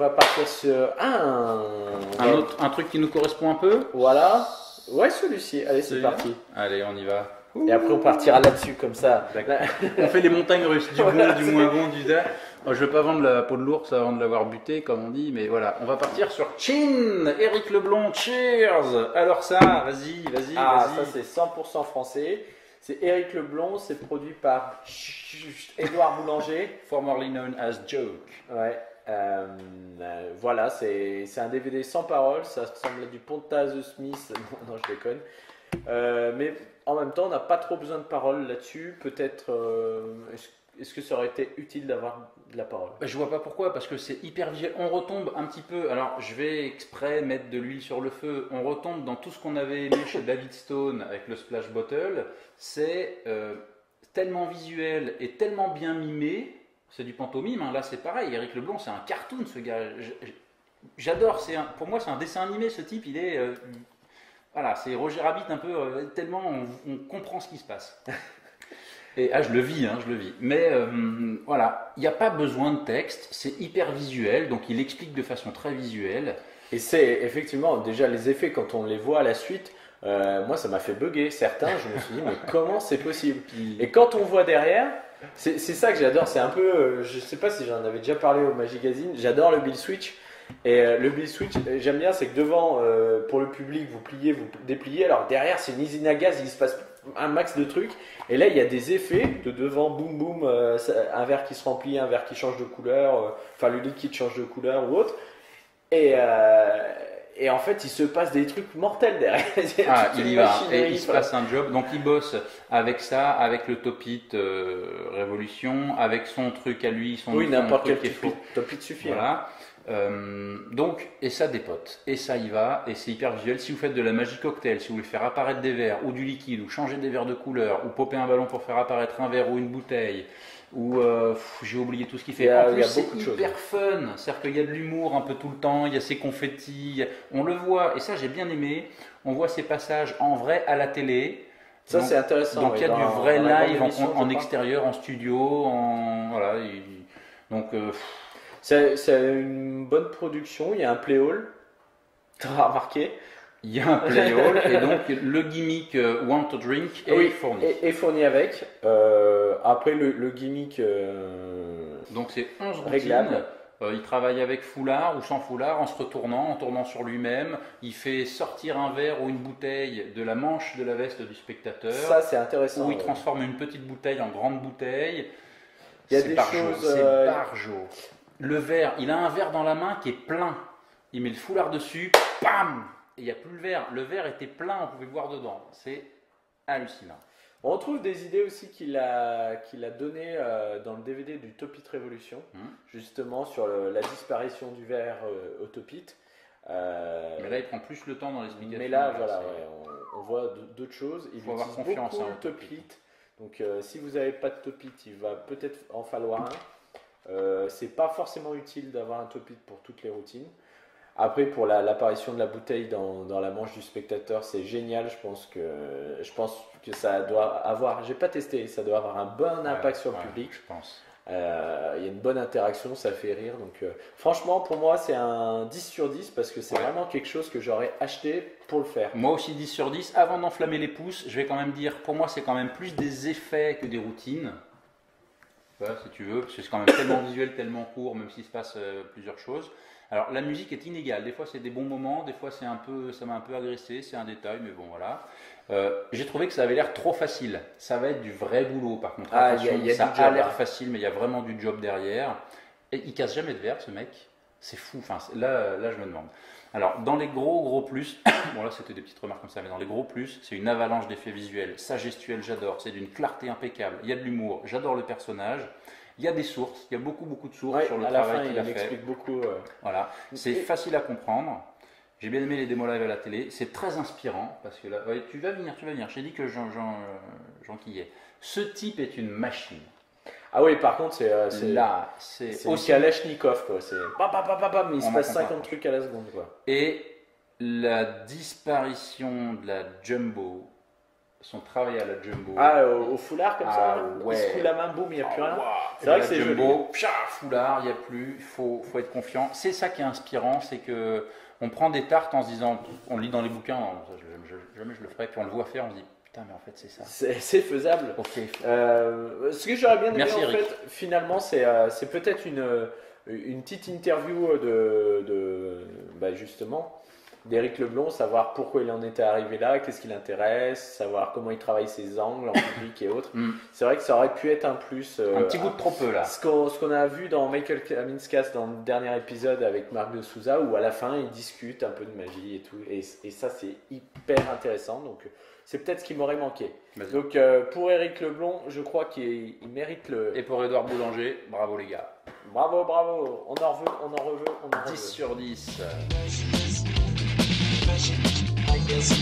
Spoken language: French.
va partir sur un truc qui nous correspond un peu. Voilà. Ouais, celui-ci. Allez, c'est parti. Allez, on y va. Et après, on partira là-dessus, comme ça. On fait les montagnes russes, du bon, du moins bon, du da. Je ne vais pas vendre la peau de l'ours avant de l'avoir buté, comme on dit, mais voilà. On va partir sur Chin, Éric Leblond, cheers. Alors ça, vas-y. Ça c'est 100% français. C'est Éric Leblond, c'est produit par Édouard Boulanger. Formerly known as Joke. Ouais. Voilà, c'est un DVD sans parole. Ça ressemble à du Ponta The Smith. Non, je déconne. Mais en même temps, on n'a pas trop besoin de paroles là-dessus. Peut-être, est-ce que ça aurait été utile d'avoir de la parole? Je vois pas pourquoi, parce que c'est hyper visuel. On retombe un petit peu, alors je vais exprès mettre de l'huile sur le feu, on retombe dans tout ce qu'on avait aimé chez David Stone avec le Splash Bottle. C'est tellement visuel et tellement bien mimé. C'est du pantomime, hein. Là c'est pareil. Éric Leblond, c'est un cartoon, ce gars. J'adore, pour moi c'est un dessin animé, ce type. Il est... voilà, c'est Roger Rabbit un peu, tellement on comprend ce qui se passe. Et je le vis, je le vis. Mais voilà, il n'y a pas besoin de texte, c'est hyper visuel, donc il explique de façon très visuelle. Et c'est effectivement, déjà les effets, quand on les voit à la suite, moi ça m'a fait bugger. Certains, je me suis dit, mais comment c'est possible? Et quand on voit derrière, c'est ça que j'adore, c'est un peu, je ne sais pas si j'en avais déjà parlé au Magazine, j'adore le Bill Switch. Et le Bill Switch, j'aime bien, c'est que devant, pour le public, vous pliez, vous dépliez, alors derrière c'est une usine à gaz, il se passe un max de trucs, et là il y a des effets de devant, boum boum, un verre qui se remplit, un verre qui change de couleur, enfin le liquide change de couleur ou autre, et en fait il se passe des trucs mortels derrière. Il y va, et il se passe un job, donc il bosse avec ça, avec le Top It Révolution, avec son truc à lui, son n'importe quel Top It suffit. Voilà. Donc, et ça dépote, et ça y va, et c'est hyper visuel. Si vous faites de la magie cocktail, si vous voulez faire apparaître des verres ou du liquide, ou changer des verres de couleur, ou popper un ballon pour faire apparaître un verre ou une bouteille, ou j'ai oublié tout ce qu'il fait. En plus, c'est hyper fun, c'est-à-dire qu'il y a de l'humour un peu tout le temps, il y a ces confettis, on le voit, et ça j'ai bien aimé. On voit ces passages en vrai à la télé. Ça c'est intéressant. Donc il y a du vrai live en extérieur, en studio, voilà. Donc c'est une bonne production, il y a un play-all, tu as remarqué? Il y a un play-all, et donc le gimmick Want to Drink est fourni. Est fourni avec. Après le gimmick donc c'est 11 réglable. Routines. Il travaille avec foulard ou sans foulard, en se retournant, en tournant sur lui-même. Il fait sortir un verre ou une bouteille de la manche de la veste du spectateur. Ça c'est intéressant. Où il transforme une petite bouteille en grande bouteille. Il y a des choses... C'est barjo. Le verre, il a un verre dans la main qui est plein. Il met le foulard dessus, bam! Et il n'y a plus le verre. Le verre était plein, on pouvait boire dedans. C'est hallucinant. On retrouve des idées aussi qu'il a données dans le DVD du Top It Révolution, justement sur la disparition du verre au Top It. Mais là, il prend plus le temps dans l'explication. Mais là, voilà, on voit d'autres choses. Il faut avoir confiance en Top It. Donc, si vous n'avez pas de Top It, il va peut-être en falloir un. C'est pas forcément utile d'avoir un Top It pour toutes les routines. Après, pour l'apparition de la bouteille dans la manche du spectateur, c'est génial. Je pense que ça doit avoir, j'ai pas testé, ça doit avoir un bon impact sur le public. Je pense. Il y a une bonne interaction, ça fait rire. Donc, franchement, pour moi, c'est un 10 sur 10 parce que c'est vraiment quelque chose que j'aurais acheté pour le faire. Moi aussi 10 sur 10. Avant d'enflammer les pouces, je vais quand même dire, pour moi, c'est quand même plus des effets que des routines. Si tu veux, parce que c'est quand même tellement visuel, tellement court, même s'il se passe plusieurs choses. Alors la musique est inégale, des fois c'est des bons moments, des fois ça m'a un peu agressé, c'est un détail, mais bon voilà. J'ai trouvé que ça avait l'air trop facile, ça va être du vrai boulot par contre. Ça a l'air facile, mais il y a vraiment du job derrière. Et il casse jamais de verre ce mec, c'est fou, enfin, là je me demande. Alors dans les gros plus, bon là c'était des petites remarques comme ça, mais dans les gros plus, c'est une avalanche d'effets visuels, sa gestuelle j'adore, c'est d'une clarté impeccable, il y a de l'humour, j'adore le personnage. Il y a des sources, il y a beaucoup de sources sur le travail qu'il a fait. Il explique beaucoup. Voilà, c'est facile à comprendre. J'ai bien aimé les démos live à la télé. C'est très inspirant parce que là, tu vas venir. J'ai dit que j'enquillais. Ce type est une machine. Ah oui, par contre, c'est aussi Kalachnikov quoi. C'est mais il se passe 50 trucs à la seconde quoi. Et la disparition de la Jumbo son travail à la Jumbo. Ah, au foulard comme ça, ouais. il se fout la main, boum, il n'y a plus rien. Wow. C'est vrai que c'est Jumbo, joli. pia, foulard, il n'y a plus, il faut être confiant. C'est ça qui est inspirant, c'est que on prend des tartes en se disant, on lit dans les bouquins, non, ça, jamais je le ferai, puis on le voit faire, on se dit, putain, mais en fait c'est ça. C'est faisable. Ok. Ce que j'aurais bien aimé, Merci, en Eric. fait, finalement, c'est peut-être une petite interview bah, justement, d'Éric Leblond, savoir pourquoi il en était arrivé là, qu'est-ce qui l'intéresse, savoir comment il travaille ses angles en public et autres. C'est vrai que ça aurait pu être un plus. Un petit goût de trop peu là. Ce qu'on a vu dans Michael Kaminskas dans le dernier épisode avec Marc de Souza, où à la fin ils discutent un peu de magie et tout. Et ça, c'est hyper intéressant. Donc, c'est peut-être ce qui m'aurait manqué. Vas-y. Donc, pour Éric Leblond, je crois qu'il mérite le. Et pour Édouard Boulanger, bravo les gars. Bravo, bravo. On en reveut, on en reveut, on en reveut. 10 sur 10. I guess